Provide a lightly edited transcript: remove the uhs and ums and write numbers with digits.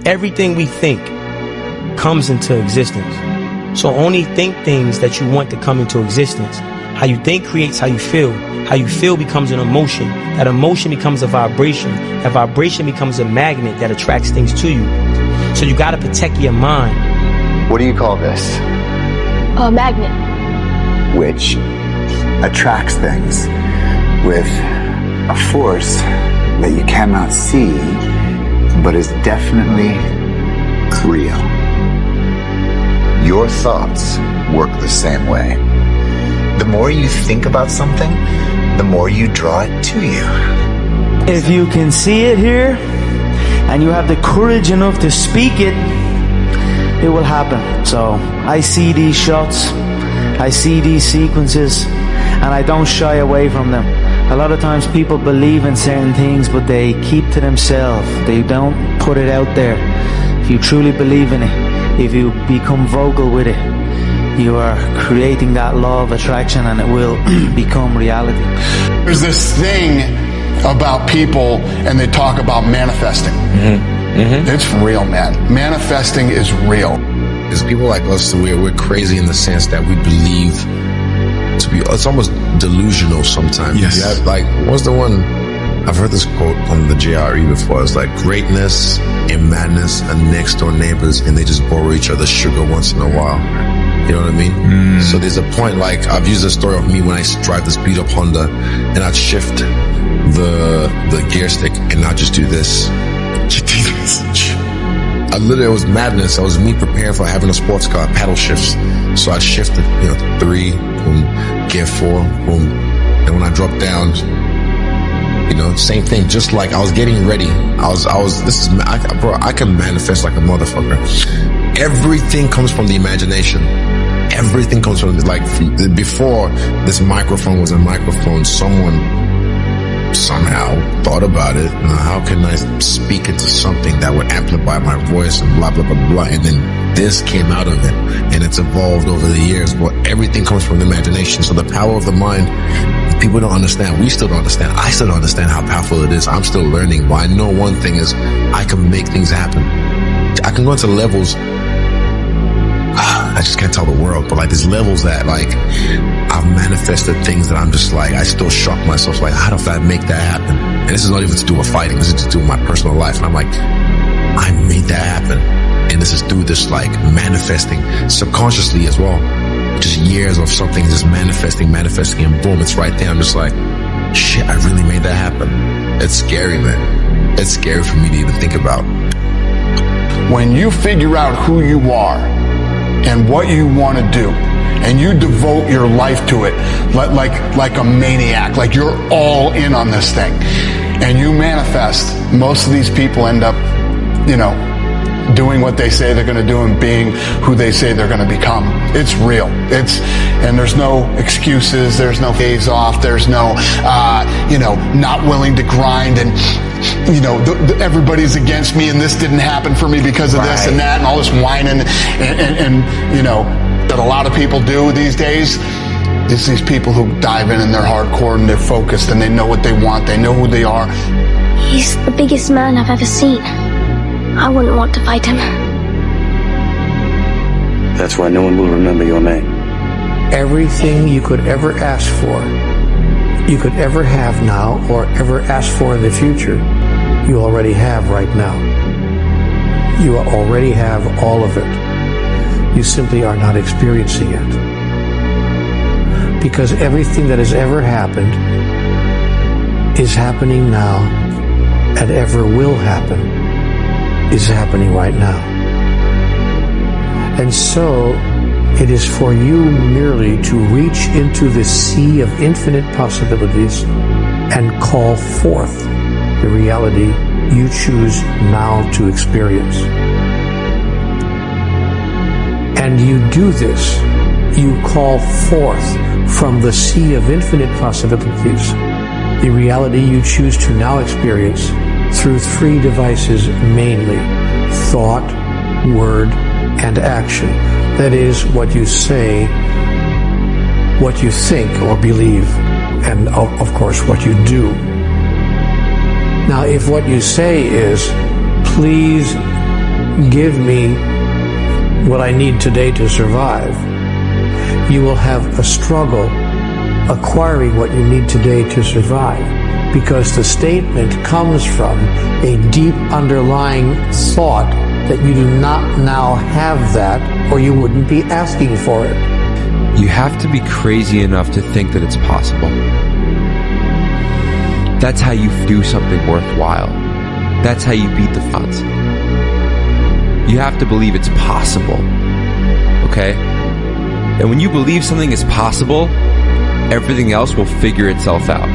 Everything we think comes into existence. So only think things that you want to come into existence. How you think creates how you feel. How you feel becomes an emotion. That emotion becomes a vibration. That vibration becomes a magnet that attracts things to you. So you gotta protect your mind. What do you call this? A magnet. Which attracts things with a force that you cannot see, but is definitely real. Your thoughts work the same way. The more you think about something, the more you draw it to you. If you can see it here, and you have the courage enough to speak it, it will happen. So I see these shots, I see these sequences, and I don't shy away from them. A lot of times people believe in certain things, but they keep to themselves. They don't put it out there. If you truly believe in it, if you become vocal with it, you are creating that law of attraction, and it will become reality. There's this thing about people, and they talk about manifesting. It's real, man. Manifesting is real. There's people like us, we're crazy in the sense that we believe to be, it's almost delusional sometimes. Yes. You have, like, what's the one, I've heard this quote on the JRE before. It's like greatness and madness are next door neighbors, and they just borrow each other's sugar once in a while. You know what I mean? So there's a point, like, I've used the story of me when I drive this beat up Honda, and I'd shift the gear stick, and I'd just do this. It was madness. It was me preparing for having a sports car, paddle shifts. So I'd shift it, 3, boom, gear 4, boom. And when I dropped down, same thing. Just like I was getting ready. I can manifest like a motherfucker. Everything comes from the imagination. Everything comes from, before this microphone was a microphone, someone somehow thought about it. How can I speak into something that would amplify my voice and blah, blah, blah, blah. And then this came out of it, and it's evolved over the years. But everything comes from the imagination. So the power of the mind, people don't understand. We still don't understand. I still don't understand how powerful it is. I'm still learning. But I know one thing is I can make things happen. I can go into levels. I just can't tell the world, but there's levels that I've manifested things that I'm just I still shock myself, how did I make that happen? And this is not even to do with fighting, this is to do with my personal life. And I'm I made that happen. And this is through this manifesting subconsciously as well. Just years of something just manifesting, and boom, it's right there. I'm just shit, I really made that happen. It's scary, man. It's scary for me to even think about. When you figure out who you are and what you want to do, and you devote your life to it like a maniac, like you're all in on this thing, and you manifest, most of these people end up, doing what they say they're going to do and being who they say they're going to become. It's real. And there's no excuses. There's no days off. There's no, not willing to grind and, everybody's against me and this didn't happen for me because of this and that and all this whining and that a lot of people do these days. It's these people who dive in and they're hardcore and they're focused and they know what they want. They know who they are. He's the biggest man I've ever seen. I wouldn't want to fight him. That's why no one will remember your name. Everything you could ever ask for, you could ever have now, or ever ask for in the future, you already have right now. You already have all of it. You simply are not experiencing it. Because everything that has ever happened is happening now, and ever will happen is happening right now. And so it is for you merely to reach into the sea of infinite possibilities and call forth the reality you choose now to experience. And you do this, you call forth from the sea of infinite possibilities the reality you choose to now experience through 3 devices mainly: thought, word, and action. That is, what you say, what you think or believe, and of course what you do. Now, if what you say is, please give me what I need today to survive, you will have a struggle acquiring what you need today to survive, because the statement comes from a deep underlying thought that you do not now have that, or you wouldn't be asking for it. You have to be crazy enough to think that it's possible. That's how you do something worthwhile. That's how you beat the odds. You have to believe it's possible. Okay? And when you believe something is possible, everything else will figure itself out.